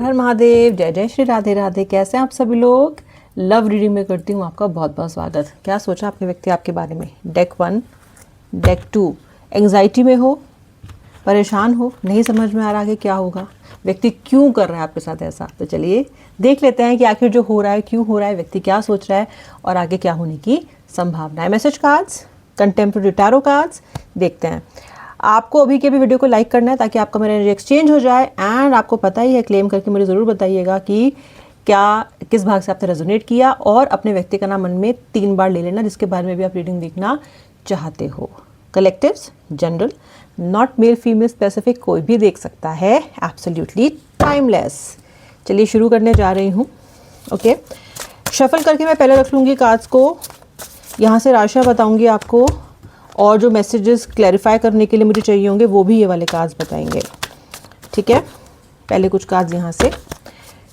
हर महादेव, जय जय श्री राधे राधे। कैसे हैं आप सभी लोग? लव रीडिंग में करती हूँ आपका बहुत बहुत स्वागत। क्या सोचा आपने व्यक्ति आपके बारे में? Deck 1, deck 2। एंग्जाइटी में हो, परेशान हो, नहीं समझ में आ रहा कि क्या होगा, व्यक्ति क्यों कर रहा है आपके साथ ऐसा। तो चलिए देख लेते हैं कि आखिर जो हो रहा है क्यों हो रहा है, व्यक्ति क्या सोच रहा है और आगे क्या होने की संभावना है। Message cards, contemporary tarot cards देखते हैं। आपको अभी के भी वीडियो को लाइक करना है ताकि आपका मेरा एक्सचेंज हो जाए। एंड आपको पता ही है, क्लेम करके मुझे ज़रूर बताइएगा कि क्या किस भाग से आपने रेजोनेट किया, और अपने व्यक्ति का नाम मन में 3 बार ले लेना जिसके बारे में भी आप रीडिंग देखना चाहते हो। Collectives, general, not male female specific, कोई भी देख सकता है, एब्सोल्युटली टाइमलेस। चलिए शुरू करने जा रही हूँ। ओके, शफल करके मैं पहले रख लूँगी कार्ड्स को, यहाँ से राशियाँ बताऊँगी आपको, और जो मैसेजेस क्लैरिफाई करने के लिए मुझे चाहिए होंगे वो भी ये वाले कार्ड्स बताएंगे। ठीक है, पहले कुछ कार्ड्स यहाँ से।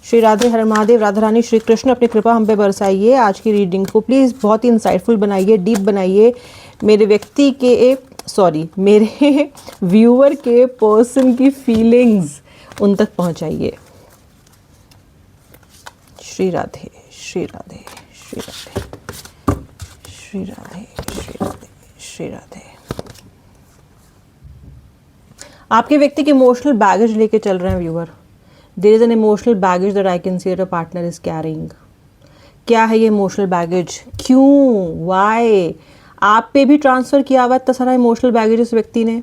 श्री राधे हर महादेव, राधा रानी श्री कृष्ण अपनी कृपा हम पे बरसाइए। आज की रीडिंग को प्लीज़ बहुत ही इंसाइटफुल बनाइए, डीप बनाइए। मेरे व्यक्ति के मेरे व्यूअर के पर्सन की फीलिंग्स उन तक पहुँचाइए। श्री राधे श्री राधे श्री राधे श्री राधे श्री राधे श्री राधे। आपके व्यक्ति के इमोशनल बैगेज लेके चल रहे हैं viewer. There is an emotional baggage that I can see that a partner is carrying. क्या है ये इमोशनल बैगेज? क्यों, वाई? आप पे भी ट्रांसफ़र किया हुआ है इतना सारा इमोशनल बैगेज इस व्यक्ति ने,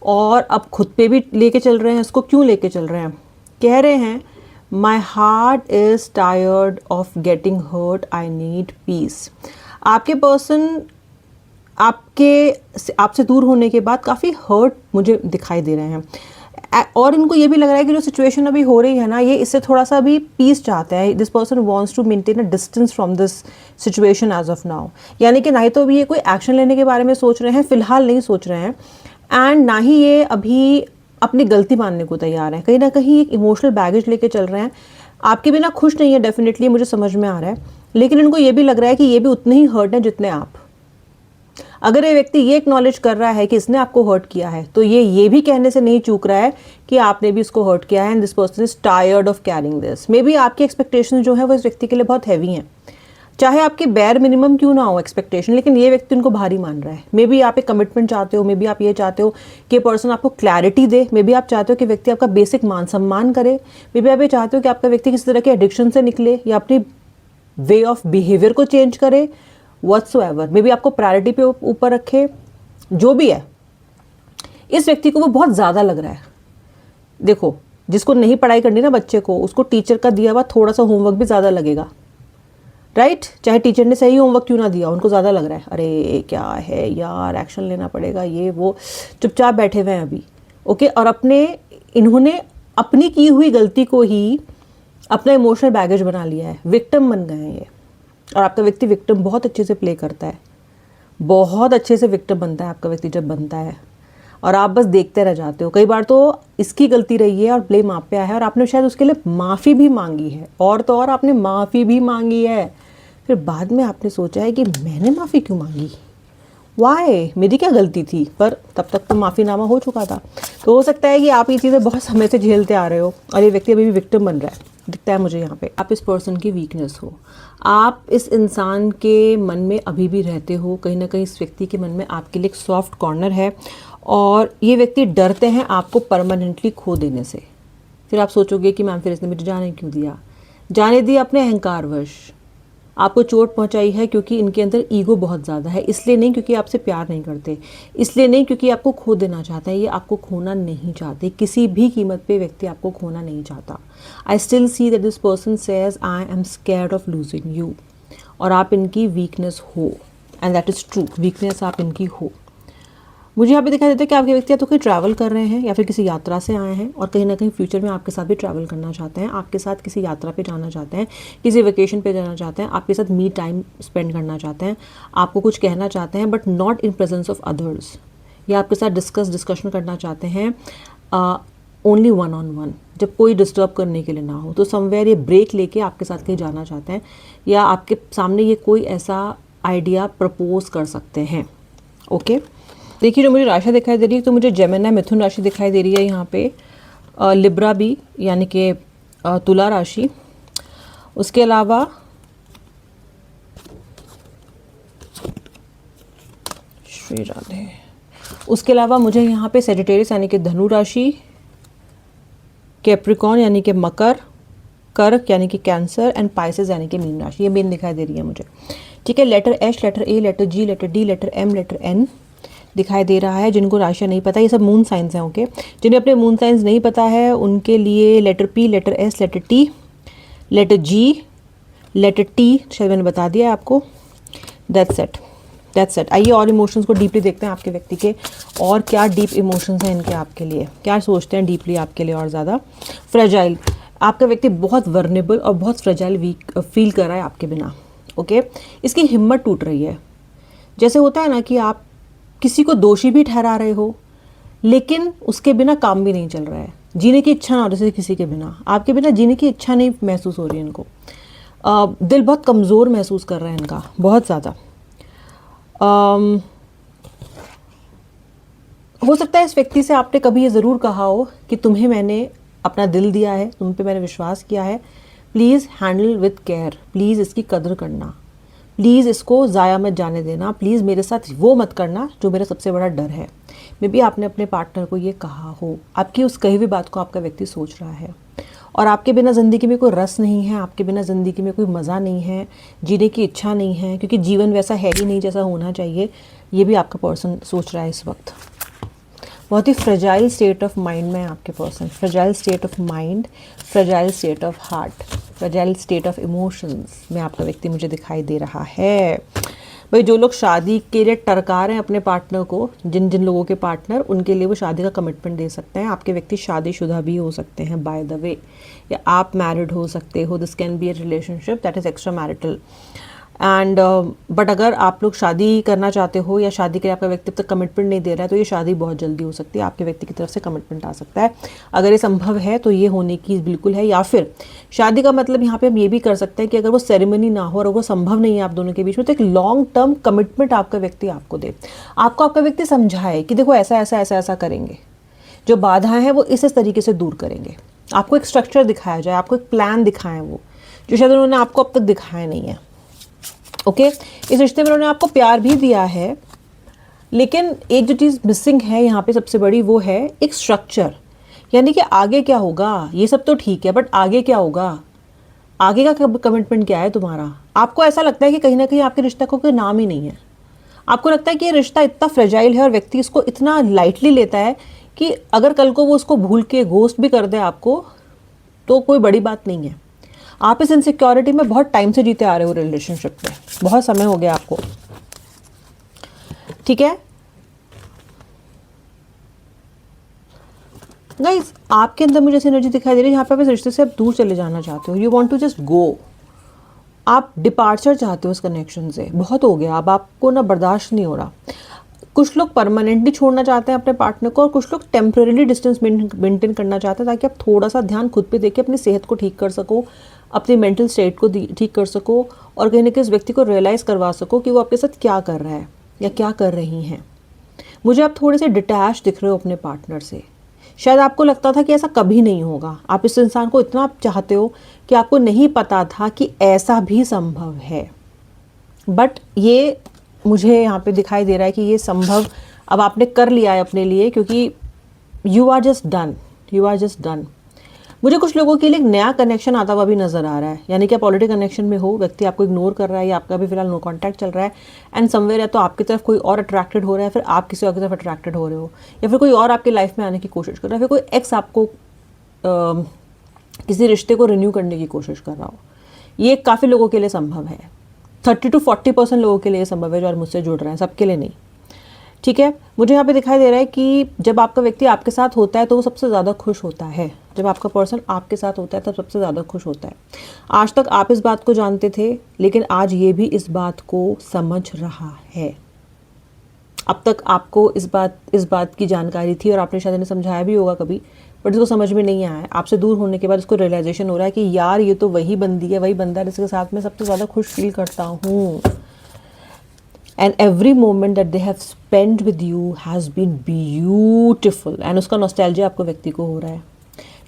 और अब खुद पे भी लेके चल रहे हैं। इसको क्यों लेके चल रहे हैं? कह रहे हैं my heart is tired of getting hurt, I need peace. आपके पर्सन आपसे दूर होने के बाद काफ़ी हर्ट मुझे दिखाई दे रहे हैं, और इनको ये भी लग रहा है कि जो सिचुएशन अभी हो रही है ना, ये इससे थोड़ा सा भी पीस चाहते हैं। This person wants to maintain a distance from this situation as of now. यानी कि ना ही तो अभी ये कोई एक्शन लेने के बारे में सोच रहे हैं, फिलहाल नहीं सोच रहे हैं, एंड ना ही ये अभी अपनी गलती मानने को तैयार हैं। कहीं ना कहीं एक इमोशनल बैगेज लेके चल रहे हैं। आपके बिना खुश नहीं है, डेफिनेटली मुझे समझ में आ रहा है, लेकिन इनको ये भी लग रहा है कि ये भी उतने ही हर्ट हैं जितने आप। अगर ये व्यक्ति ये एक्नॉलेज कर रहा है कि इसने आपको हर्ट किया है, तो ये भी कहने से नहीं चूक रहा है कि आपने भी इसको हर्ट किया है, and this person is tired of carrying this. May be आपकी एक्सपेक्टेशन जो है वो इस व्यक्ति के लिए बहुत हैवी हैं, चाहे आपके बैर मिनिमम क्यों ना हो एक्सपेक्टेशन, लेकिन ये व्यक्ति उनको भारी मान रहा है। मे बी आप एक कमिटमेंट चाहते हो, मे बी आप ये चाहते हो कि पर्सन आपको क्लैरिटी दे, मे बी आप चाहते हो कि व्यक्ति आपका बेसिक मान सम्मान करे, मे बी आप ये चाहते हो कि आपका व्यक्ति किसी तरह के एडिक्शन से निकले या अपनी वे ऑफ बिहेवियर को चेंज करे, व्हाट्सोएवर। मे बी आपको प्रायोरिटी पे ऊपर रखे, जो भी है। इस व्यक्ति को वो बहुत ज़्यादा लग रहा है। देखो, जिसको नहीं पढ़ाई करनी ना बच्चे को, उसको टीचर का दिया हुआ थोड़ा सा होमवर्क भी ज़्यादा लगेगा, राइट? चाहे टीचर ने सही होमवर्क क्यों ना दिया, उनको ज़्यादा लग रहा है अरे क्या है यार, एक्शन लेना पड़ेगा, ये वो, चुपचाप बैठे हुए हैं अभी। ओके, और इन्होंने अपनी की हुई गलती को ही अपना इमोशनल बैगेज बना लिया है, विक्टिम बन गए हैं ये। और आपका व्यक्ति विक्टिम बहुत अच्छे से प्ले करता है, बहुत अच्छे से विक्टिम बनता है आपका व्यक्ति जब बनता है, और आप बस देखते रह जाते हो। कई बार तो इसकी गलती रही है और ब्लेम आप पे आया है, और आपने शायद उसके लिए माफ़ी भी मांगी है, और तो और आपने माफ़ी भी मांगी है। फिर बाद में आपने सोचा है कि मैंने माफ़ी क्यों मांगी, वाई, मेरी क्या गलती थी, पर तब तक तो माफ़ीनामा हो चुका था। तो हो सकता है कि आप ये चीज़ें बहुत समय से झेलते आ रहे हो और ये व्यक्ति अभी भी विक्टिम बन रहा है, दिखता है मुझे यहाँ पे। आप इस पर्सन की वीकनेस हो, आप इस इंसान के मन में अभी भी रहते हो। कहीं ना कहीं इस व्यक्ति के मन में आपके लिए एक सॉफ्ट कॉर्नर है, और ये व्यक्ति डरते हैं आपको परमानेंटली खो देने से। फिर आप सोचोगे कि मैम फिर इसने मुझे जाने क्यों दिया? जाने दिया अपने अहंकारवश, आपको चोट पहुंचाई है क्योंकि इनके अंदर ईगो बहुत ज़्यादा है। इसलिए नहीं क्योंकि आपसे प्यार नहीं करते, इसलिए नहीं क्योंकि आपको खो देना चाहते हैं। ये आपको खोना नहीं चाहते, किसी भी कीमत पे व्यक्ति आपको खोना नहीं चाहता। I still see that this person says I am scared of losing you, और आप इनकी वीकनेस हो, and that is true, weakness आप इनकी हो। मुझे यहाँ पे दिखाई देता है कि आपके व्यक्ति या तो कहीं ट्रैवल कर रहे हैं या फिर किसी यात्रा से आए हैं, और कहीं ना कहीं फ्यूचर में आपके साथ भी ट्रैवल करना चाहते हैं, आपके साथ किसी यात्रा पे जाना चाहते हैं, किसी वेकेशन पे जाना चाहते हैं, आपके साथ मी टाइम स्पेंड करना चाहते हैं, आपको कुछ कहना चाहते हैं, but not in presence of others, या आपके साथ डिस्कशन करना चाहते हैं ओनली 1-on-1, जब कोई डिस्टर्ब करने के लिए ना हो। तो समवेयर ये ब्रेक लेके आपके साथ कहीं जाना चाहते हैं, या आपके सामने ये कोई ऐसा आइडिया प्रपोज कर सकते हैं। ओके, देखिए जो मुझे राशि दिखाई दे रही है, तो मुझे जेमिनी मिथुन राशि दिखाई दे रही है यहाँ पे, लिब्रा भी, यानी कि तुला राशि। उसके अलावा श्री राधे, उसके अलावा मुझे यहाँ पे सेजिटेरियस यानी कि धनु राशि, कैप्रिकॉर्न यानी कि मकर, कर्क यानी कि कैंसर एंड पाइसेस यानी कि मीन राशि, ये मेन दिखाई दे रही है मुझे। ठीक है, letter H, letter A, letter G, letter D, letter M, letter N दिखाई दे रहा है। जिनको राशियाँ नहीं पता, ये सब मून साइंस हैं। ओके, जिन्हें अपने मून साइंस नहीं पता है उनके लिए letter P, letter S, letter T, letter G, letter T शायद मैंने बता दिया है आपको। That's it, that's it. आइए और इमोशंस को डीपली देखते हैं आपके व्यक्ति के, और क्या डीप इमोशंस हैं इनके आपके लिए, क्या सोचते हैं डीपली आपके लिए और ज़्यादा। फ्रेजाइल, आपका व्यक्ति बहुत वर्नेबल और बहुत फ्रेजाइल वीक फील कर रहा है आपके बिना। ओके, इसकी हिम्मत टूट रही है। जैसे होता है ना कि आप किसी को दोषी भी ठहरा रहे हो, लेकिन उसके बिना काम भी नहीं चल रहा है, जीने की इच्छा ना हो रही है किसी के बिना, आपके बिना जीने की इच्छा नहीं महसूस हो रही है इनको। दिल बहुत कमज़ोर महसूस कर रहा है इनका, बहुत ज़्यादा। हो सकता है इस व्यक्ति से आपने कभी ये ज़रूर कहा हो कि तुम्हें मैंने अपना दिल दिया है, तुम पे मैंने विश्वास किया है, please handle with care, please इसकी कदर करना, प्लीज़ इसको ज़ाया मत जाने देना, प्लीज़ मेरे साथ वो मत करना जो मेरा सबसे बड़ा डर है। मे बी आपने अपने पार्टनर को ये कहा हो, आपकी उस कही हुई बात को आपका व्यक्ति सोच रहा है, और आपके बिना ज़िंदगी में कोई रस नहीं है, आपके बिना ज़िंदगी में कोई मज़ा नहीं है, जीने की इच्छा नहीं है, क्योंकि जीवन वैसा है ही नहीं जैसा होना चाहिए। ये भी आपका पर्सन सोच रहा है इस वक्त। बहुत ही फ्रेजाइल स्टेट ऑफ माइंड में आपके person, fragile state of mind, fragile state of heart, fragile state of emotions में आपका व्यक्ति मुझे दिखाई दे रहा है। भाई जो लोग शादी के लिए टरका रहे हैं अपने पार्टनर को, जिन जिन लोगों के पार्टनर, उनके लिए वो शादी का कमिटमेंट दे सकते हैं। आपके व्यक्ति शादीशुदा भी हो सकते हैं बाय द वे, या आप मैरिड हो सकते हो। This can be A relationship that is extra marital and but अगर आप लोग शादी करना चाहते हो या शादी के लिए आपका व्यक्ति तक कमिटमेंट नहीं दे रहा है, तो ये शादी बहुत जल्दी हो सकती है, आपके व्यक्ति की तरफ से कमिटमेंट आ सकता है। अगर ये संभव है तो ये होने की बिल्कुल है। या फिर शादी का मतलब यहाँ पे हम ये भी कर सकते हैं कि अगर वो सेरेमनी ना हो और वो संभव नहीं है आप दोनों के बीच में, तो एक लॉन्ग टर्म कमिटमेंट आपका व्यक्ति आपको दे, आपको आपका व्यक्ति समझाए कि देखो ऐसा ऐसा ऐसा ऐसा करेंगे, जो बाधाएं हैं वो इस तरीके से दूर करेंगे, आपको एक स्ट्रक्चर दिखाया जाए, आपको एक प्लान दिखाएं वो, जो शायद उन्होंने आपको अब तक दिखाया नहीं है। ओके, इस रिश्ते में उन्होंने आपको प्यार भी दिया है, लेकिन एक जो चीज़ मिसिंग है यहाँ पे सबसे बड़ी, वो है एक स्ट्रक्चर। यानी कि आगे क्या होगा, ये सब तो ठीक है, बट आगे क्या होगा, आगे का कमिटमेंट क्या है तुम्हारा। आपको ऐसा लगता है कि कहीं ना कहीं आपके रिश्ते को कोई नाम ही नहीं है, आपको लगता है कि ये रिश्ता इतना फ्रेजाइल है और व्यक्ति इसको इतना लाइटली लेता है कि अगर कल को वो उसको भूल के घोस्ट भी कर दे आपको तो कोई बड़ी बात नहीं है। आप इस इनसिक्योरिटी में बहुत टाइम से जीते आ रहे हो, रिलेशनशिप में बहुत समय हो गया आपको। ठीक है गाइस, आपके अंदर मुझे ऐसी एनर्जी दिखाई दे रही है जहाँ पे आप इस रिश्ते से आप दूर चले जाना चाहते हो। You want to just go, आप डिपार्चर चाहते हो इस कनेक्शन से, बहुत हो गया अब, आपको ना बर्दाश्त नहीं हो रहा। कुछ लोग परमानेंटली छोड़ना चाहते हैं अपने पार्टनर को, और कुछ लोग टेम्परेरी डिस्टेंस मेंटेन करना चाहते हैं, ताकि आप थोड़ा सा ध्यान खुद पे देके अपनी सेहत को ठीक कर सको, अपनी मेंटल स्टेट को ठीक कर सको, और कहीं ना कहीं उस व्यक्ति को रियलाइज़ करवा सको कि वो आपके साथ क्या कर रहा है या क्या कर रही हैं। मुझे आप थोड़े से डिटैच दिख रहे हो अपने पार्टनर से। शायद आपको लगता था कि ऐसा कभी नहीं होगा, आप इस इंसान को इतना चाहते हो कि आपको नहीं पता था कि ऐसा भी संभव है, बट ये मुझे यहाँ पे दिखाई दे रहा है कि ये संभव अब आपने कर लिया है अपने लिए, क्योंकि you are just done, you are just done. मुझे कुछ लोगों के लिए एक नया कनेक्शन आता हुआ भी नज़र आ रहा है, यानी कि आप ऑलरेडी कनेक्शन में हो, व्यक्ति आपको इग्नोर कर रहा है या आपका भी फिलहाल नो कॉन्टैक्ट चल रहा है, एंड समवेयर या तो आपकी तरफ कोई और अट्रैक्टेड हो रहा है, फिर आप किसी और की तरफ अट्रैक्टेड हो रहे हो, या फिर कोई और आपकी लाइफ में आने की कोशिश कर रहा है, फिर कोई एक्स आपको किसी रिश्ते को रिन्यू करने की कोशिश कर रहा हो। ये काफ़ी लोगों के लिए संभव है, 30 to 40% लोगों के लिए संभव है जो आज मुझसे जुड़ रहे हैं, सबके लिए नहीं। ठीक है, मुझे यहाँ पे दिखाई दे रहा है कि जब आपका व्यक्ति आपके साथ होता है तो वो सबसे ज़्यादा खुश होता है। जब आपका पर्सन आपके साथ होता है तब सबसे ज़्यादा खुश होता है। आज तक आप इस बात को जानते थे, लेकिन आज ये भी इस बात को समझ रहा है। अब तक आपको इस बात की जानकारी थी और आपने शायद इन्हें समझाया भी होगा कभी, बट इसको समझ में नहीं आया है। आपसे दूर होने के बाद इसको रियलाइजेशन हो रहा है कि यार ये तो वही बंदी है, वही बंदा है जिसके साथ मैं सबसे ज़्यादा खुश फील करता हूँ। And every moment that they have spend with you has been beautiful, and उसका नॉस्टैल्जिया आपको व्यक्ति को हो रहा है।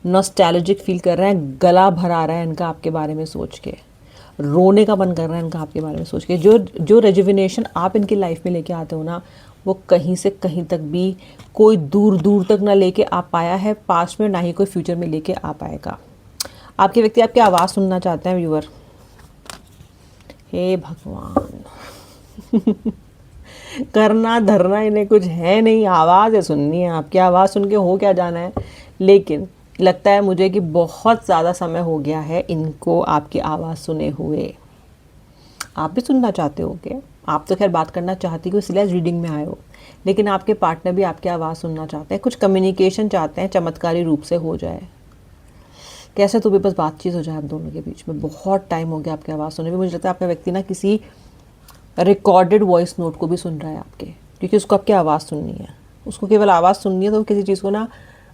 नॉस्टैल्जिक फील कर रहे हैं, गला भर आ रहा है इनका आपके बारे में सोच के, रोने का मन कर रहा है इनका आपके बारे में सोच के। जो जो रेजुविनेशन आप इनकी लाइफ में लेके आते हो ना, वो कहीं से कहीं तक भी कोई दूर दूर तक ना लेके आ पाया है पास्ट में, ना ही कोई फ्यूचर में लेके आ पाएगा। आपके व्यक्ति आपकी आवाज़ सुनना चाहते हैं व्यूअर। हे भगवान करना धरना इन्हें कुछ है नहीं, आवाज़ है सुननी है, आपकी आवाज़ सुन के हो क्या जाना है। लेकिन लगता है मुझे कि बहुत ज़्यादा समय हो गया है इनको आपकी आवाज़ सुने हुए। आप भी सुनना चाहते हो क्या? आप तो खैर बात करना चाहती हो इसलिए रीडिंग में आए हो, लेकिन आपके पार्टनर भी आपकी आवाज़ सुनना चाहते हैं, कुछ कम्युनिकेशन चाहते हैं, चमत्कारी रूप से हो जाए, कैसे तो भी बस बातचीत हो जाए आप दोनों के बीच में। बहुत टाइम हो गया आपकी आवाज़ सुने में। मुझे लगता है आपका व्यक्ति ना किसी रिकॉर्डेड वॉइस नोट को भी सुन रहा है आपके, क्योंकि उसको आपकी आवाज़ सुननी है। उसको केवल आवाज़ सुननी है, तो वो किसी चीज़ को ना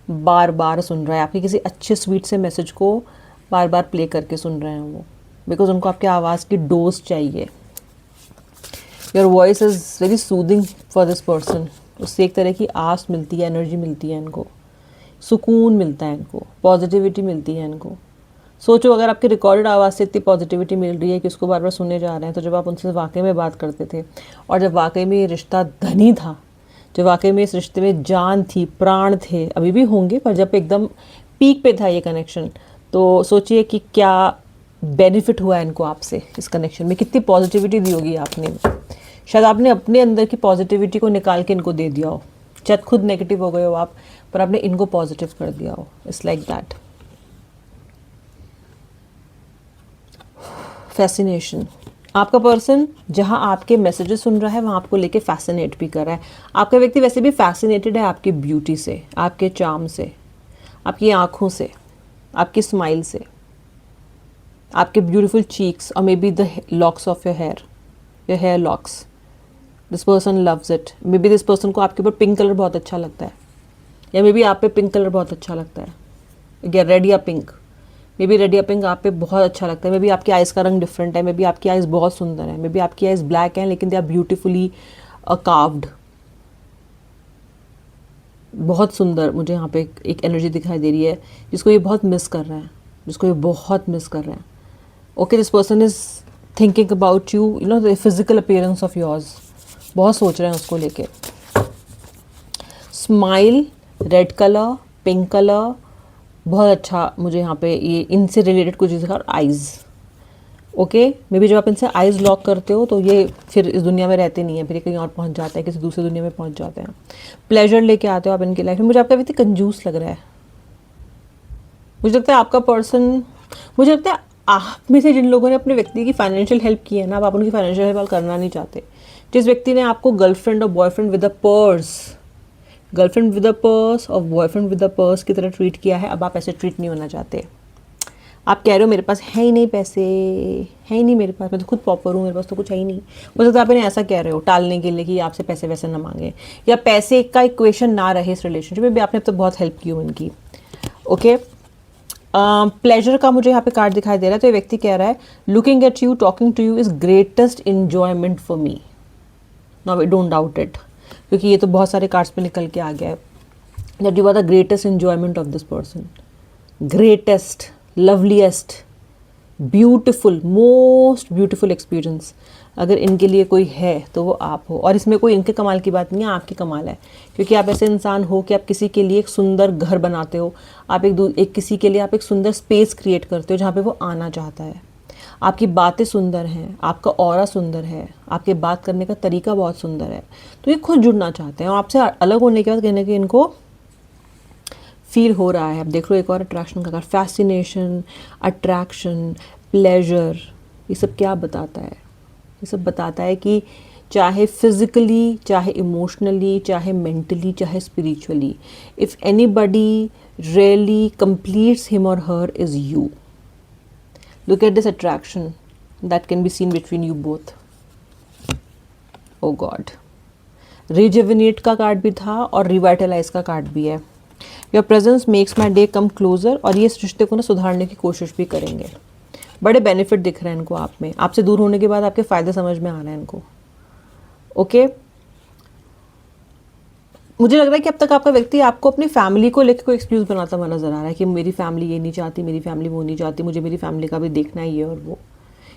बार बार सुन रहा है, आपके किसी अच्छे स्वीट से मैसेज को बार बार प्ले करके सुन रहे हैं वो, बिकॉज उनको आपकी आवाज़ की डोज चाहिए। Your voice is very soothing for this person. उससे एक तरह की आस मिलती है, एनर्जी मिलती है इनको, सुकून मिलता है इनको, पॉजिटिविटी मिलती है इनको। सोचो अगर आपकी रिकॉर्डेड आवाज़ से इतनी पॉजिटिविटी मिल रही है कि उसको बार बार सुने जा रहे हैं, तो जब आप उनसे वाकई में बात करते थे और जब वाकई में ये रिश्ता धनी था, जब वाकई में इस रिश्ते में जान थी, प्राण थे, अभी भी होंगे, पर जब एकदम पीक पे था ये कनेक्शन, तो सोचिए कि क्या बेनिफिट हुआ है इनको आपसे इस कनेक्शन में, कितनी पॉजिटिविटी दी होगी आपने। शायद आपने अपने अंदर की पॉजिटिविटी को निकाल के इनको दे दिया हो, शायद खुद नेगेटिव हो गए हो आप, पर आपने इनको पॉजिटिव कर दिया हो। It's like that. फैसिनेशन। आपका पर्सन जहां आपके मैसेजेस सुन रहा है वहां आपको लेके फैसिनेट भी कर रहा है। आपका व्यक्ति वैसे भी फैसिनेटेड है आपकी ब्यूटी से, आपके चार्म से, आपकी आँखों से, आपकी स्माइल से, आपके ब्यूटीफुल चीक्स और maybe the locks of your hair locks. This person loves it. Maybe this person को आपके ऊपर पिंक कलर बहुत अच्छा लगता है, या मे बी आप पे पिंक कलर बहुत अच्छा लगता है, या रेड या पिंक। मे बी रेड या पिंक आप पे बहुत अच्छा लगता है। मे बी आपकी आइज़ का रंग डिफरेंट है, मे बी आपकी आइज़ बहुत सुंदर है, मे बी आपकी आइज़ ब्लैक है लेकिन दे आर ब्यूटीफुली कार्व्ड। बहुत सुंदर मुझे यहाँ पे एक एनर्जी दिखाई दे रही है जिसको ये बहुत मिस कर रहे हैं, जिसको ये बहुत मिस कर रहे हैं। Okay, this person is thinking about you, you know the physical appearance of yours, बहुत सोच रहे हैं उसको लेके। Smile, red colour, pink colour, बहुत अच्छा मुझे यहाँ पे ये इनसे रिलेटेड कुछ चीज़ें। और आइज़, ओके, मे बी जब आप इनसे आइज़ लॉक करते हो तो ये फिर इस दुनिया में रहते नहीं हैं, फिर ये कहीं और पहुँच जाते हैं, किसी दूसरी दुनिया में पहुँच जाते हैं। प्लेजर लेके आते हो आप इनकी लाइफ में। मुझे आपका व्यक्ति कंजूस लग रहा है। मुझे लगता है आपका पर्सन, मुझे लगता है आप में से जिन लोगों ने अपने व्यक्ति की फाइनेंशियल हेल्प की है ना, आप उनकी फाइनेंशियल हेल्प करना नहीं चाहते। जिस व्यक्ति ने आपको गर्लफ्रेंड और boyfriend with a purse, girlfriend with a purse और बॉयफ्रेंड विद अ पर्स की तरह ट्रीट किया है, अब आप ऐसे ट्रीट नहीं होना चाहते। आप कह रहे हो मेरे पास है ही नहीं पैसे, है ही नहीं मेरे पास, मैं तो खुद पॉपर हूँ, मेरे पास तो कुछ है ही नहीं। मुझे लगता है आप इन्हें ऐसा कह रहे हो टालने के लिए कि आपसे पैसे वैसे ना मांगे, या पैसे का इक्वेशन ना रहे इस रिलेशनशिप में भी। आपने अब तो बहुत हेल्प की हो इनकी। ओके, प्लेजर का मुझे यहाँ पे कार्ड दिखाई दे रहा है, तो ये व्यक्ति कह रहा है looking at you, talking to you is greatest enjoyment for me. Now we don't doubt it, क्योंकि ये तो बहुत सारे कार्ड्स पे निकल के आ गया है that you are the greatest enjoyment of this person. Greatest, loveliest, beautiful, most beautiful experience अगर इनके लिए कोई है तो वो आप हो। और इसमें कोई इनके कमाल की बात नहीं है, आपकी कमाल है, क्योंकि आप ऐसे इंसान हो कि आप किसी के लिए एक सुंदर घर बनाते हो, आप एक किसी के लिए आप एक सुंदर स्पेस क्रिएट करते हो जहाँ पे वो आना चाहता है। आपकी बातें सुंदर हैं, आपका ऑरा सुंदर है, आपके बात करने का तरीका बहुत सुंदर है, तो ये खुद जुड़ना चाहते हैं। और आपसे अलग होने के बाद कहीं ना कहीं इनको फील हो रहा है। अब देख लो एक और अट्रैक्शन का कार्ड, फैसिनेशन, अट्रैक्शन, प्लेजर। ये सब क्या बताता है? ये सब बताता है कि चाहे फिजिकली, चाहे इमोशनली, चाहे मेंटली, चाहे spiritually, if anybody really completes him और her is you. Look at this attraction that can be seen between you both. Oh God, rejuvenate का कार्ड भी था और रिवाइटलाइज का कार्ड भी है। Your presence makes my day come closer, और ये इस रिश्ते को ना सुधारने की कोशिश भी करेंगे। बड़े बेनिफिट दिख रहे हैं इनको आप में। आपसे दूर होने के बाद आपके फ़ायदे समझ में आ रहे हैं इनको। ओके, मुझे लग रहा है कि अब तक आपका व्यक्ति आपको अपनी फैमिली को लेकर कोई एक्सक्यूज़ बनाता हुआ नज़र आ रहा है कि मेरी फैमिली ये नहीं चाहती, मेरी फैमिली वो नहीं चाहती, मुझे मेरी फैमिली का भी देखना ही है और वो,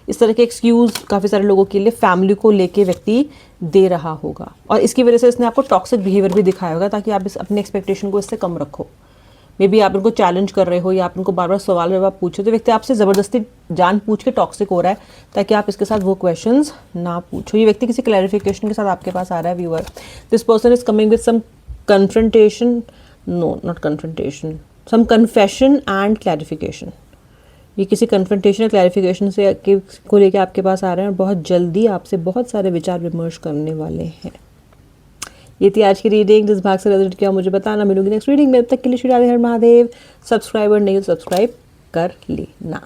इस तरह के एक्सक्यूज़ काफ़ी सारे लोगों के लिए फैमिली को लेके व्यक्ति दे रहा होगा, और इसकी वजह से इसने आपको टॉक्सिक बिहेवियर भी दिखाया होगा ताकि आप इस अपने एक्सपेक्टेशन को इससे कम रखो। मे बी आप उनको चैलेंज कर रहे हो या आप उनको बार बार सवाल जवाब पूछो, तो व्यक्ति आपसे ज़बरदस्ती जान पूछ के टॉक्सिक हो रहा है ताकि आप इसके साथ वो क्वेश्चंस ना पूछो। ये व्यक्ति किसी क्लैरिफिकेशन के साथ आपके पास आ रहा है viewer. This person is coming with some confrontation, no not confrontation, some confession and clarification. ये किसी कन्फ्रंटेशन या क्लैरिफिकेशन से को लेकर आपके पास आ रहे हैं और बहुत जल्दी आपसे बहुत सारे विचार विमर्श करने वाले हैं। ये थी आज की रीडिंग। जिस भाग से रिजल्ट किया मुझे बताना। मिलूंगी नेक्स्ट रीडिंग में। अब तक के लिए श्री राधे हर महादेव। सब्सक्राइबर नहीं तो सब्सक्राइब कर लेना।